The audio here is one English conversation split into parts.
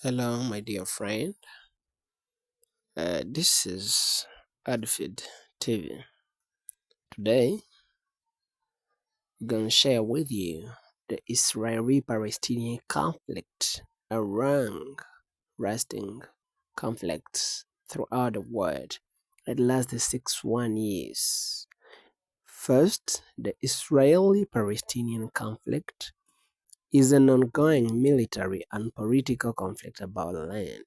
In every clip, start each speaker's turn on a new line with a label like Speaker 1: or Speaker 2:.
Speaker 1: Hello, my dear friend. This is Adfid TV. Today, I'm gonna share with you the Israeli-Palestinian conflict, a long-lasting conflict throughout the world. It lasted 61 years. First, the Israeli-Palestinian conflict is an ongoing military and political conflict about land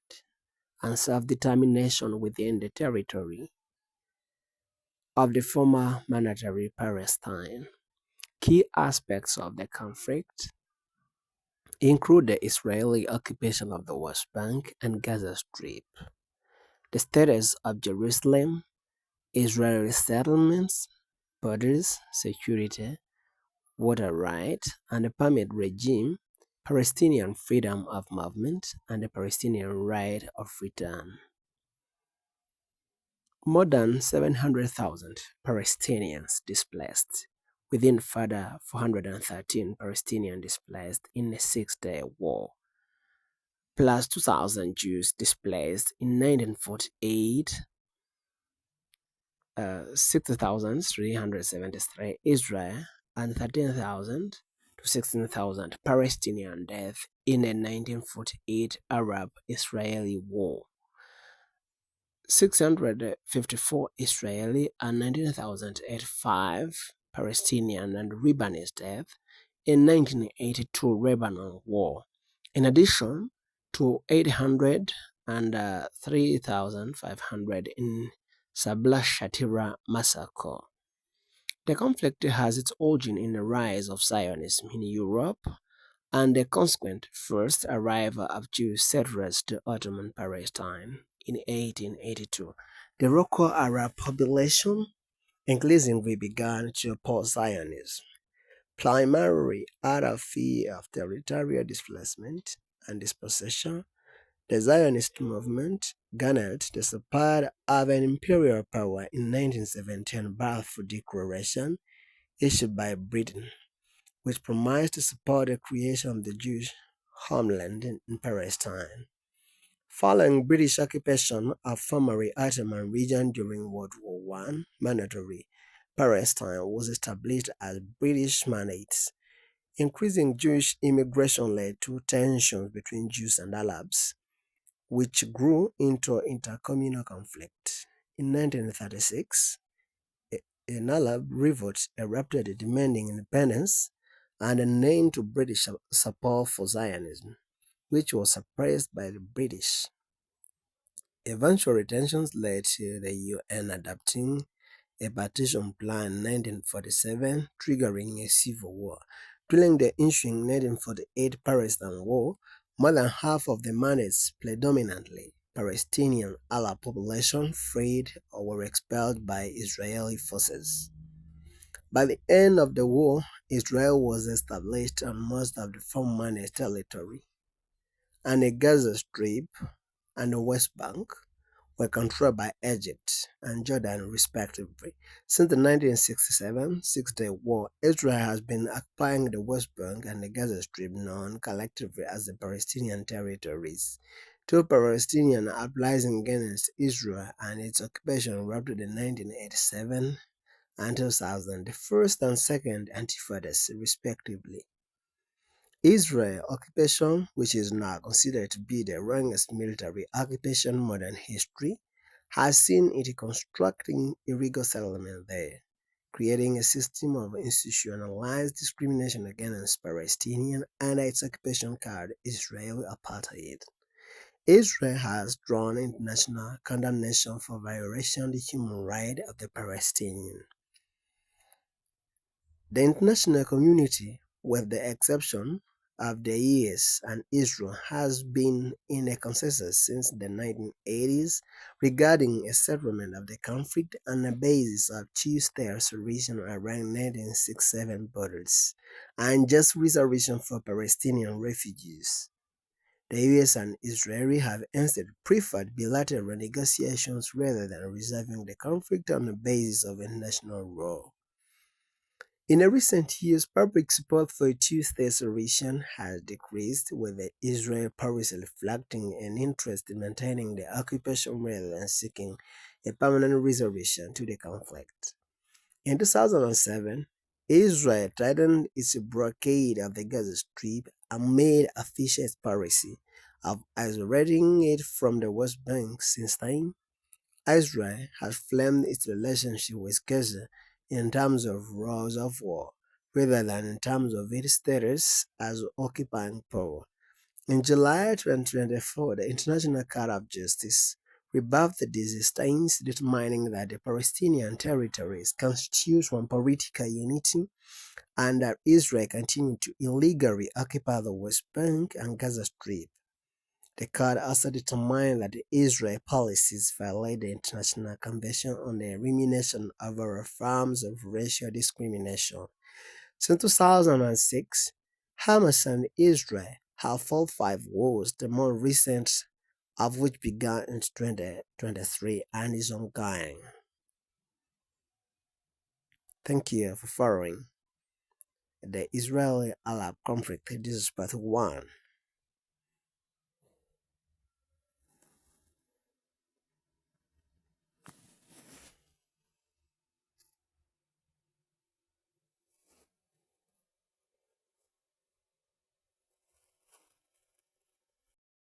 Speaker 1: and self-determination within the territory of the former mandatory Palestine. Key aspects of the conflict include the Israeli occupation of the West Bank and Gaza Strip, the status of Jerusalem, Israeli settlements, borders, security, water rights, and the permit regime, Palestinian freedom of movement, and the Palestinian right of return. More than 700,000 Palestinians displaced, within further 413 Palestinians displaced in the Six-Day War, plus 2,000 Jews displaced in 1948, 60,373 Israel, and 13,000 to 16,000 Palestinian deaths in the 1948 Arab-Israeli War. 654 Israeli and 19,085 Palestinian and Lebanese deaths in 1982 Lebanon War, in addition to 800 and 3,500 in Sabla Shatira massacre. The conflict has its origin in the rise of Zionism in Europe and the consequent first arrival of Jewish settlers to Ottoman Palestine in 1882. The local Arab population increasingly began to oppose Zionism, primarily out of fear of territorial displacement and dispossession. The Zionist movement garnered the support of an imperial power in 1917 Balfour Declaration issued by Britain, which promised to support the creation of the Jewish homeland in Palestine. Following British occupation of formerly Ottoman region during World War One, mandatory Palestine was established as British mandate. Increasing Jewish immigration led to tensions between Jews and Arabs, which grew into intercommunal conflict. In 1936, an Arab revolt erupted demanding independence and a name to British support for Zionism, which was suppressed by the British. Eventual tensions led to the UN adopting a partition plan in 1947, triggering a civil war. During the ensuing 1948 Palestine War, more than half of the mandates, predominantly Palestinian Arab population, fled or were expelled by Israeli forces. By the end of the war, Israel was established on most of the former mandate territory, and the Gaza Strip and the West Bank were controlled by Egypt and Jordan, respectively. Since the 1967 Six-Day War, Israel has been occupying the West Bank and the Gaza Strip, known collectively as the Palestinian territories. Two Palestinian uprisings against Israel and its occupation erupted in 1987 and 2000, the first and second intifadas, respectively. Israel occupation, which is now considered to be the longest military occupation in modern history, has seen it constructing illegal settlement there, creating a system of institutionalized discrimination against Palestinians under its occupation called Israeli apartheid. Israel has drawn international condemnation for violation of the human rights of the Palestinians. The international community, with the exception of the US and Israel, has been in a consensus since the 1980s regarding a settlement of the conflict on the basis of two-state solution around 1967 borders and just reservation for Palestinian refugees. The US and Israel have instead preferred bilateral negotiations rather than resolving the conflict on the basis of international law. In recent years, public support for a two-state solution has decreased, with the Israel-Palestine reflecting an interest in maintaining the occupation rather than seeking a permanent resolution to the conflict. In 2007, Israel tightened its blockade of the Gaza Strip and made official policy of isolating it from the West Bank. Since then, Israel has framed its relationship with Gaza in terms of rules of war, rather than in terms of its status as occupying power. In July 2024, the International Court of Justice rebuffed these statements, determining that the Palestinian territories constitute one political unity and that Israel continued to illegally occupy the West Bank and Gaza Strip. The court also determined that the Israel policies violate the International Convention on the Elimination of all forms of racial discrimination. Since 2006, Hamas and Israel have fought 5 wars, the more recent of which began in 2023 and is ongoing. Thank you for following the Israeli-Arab conflict. This is part 1.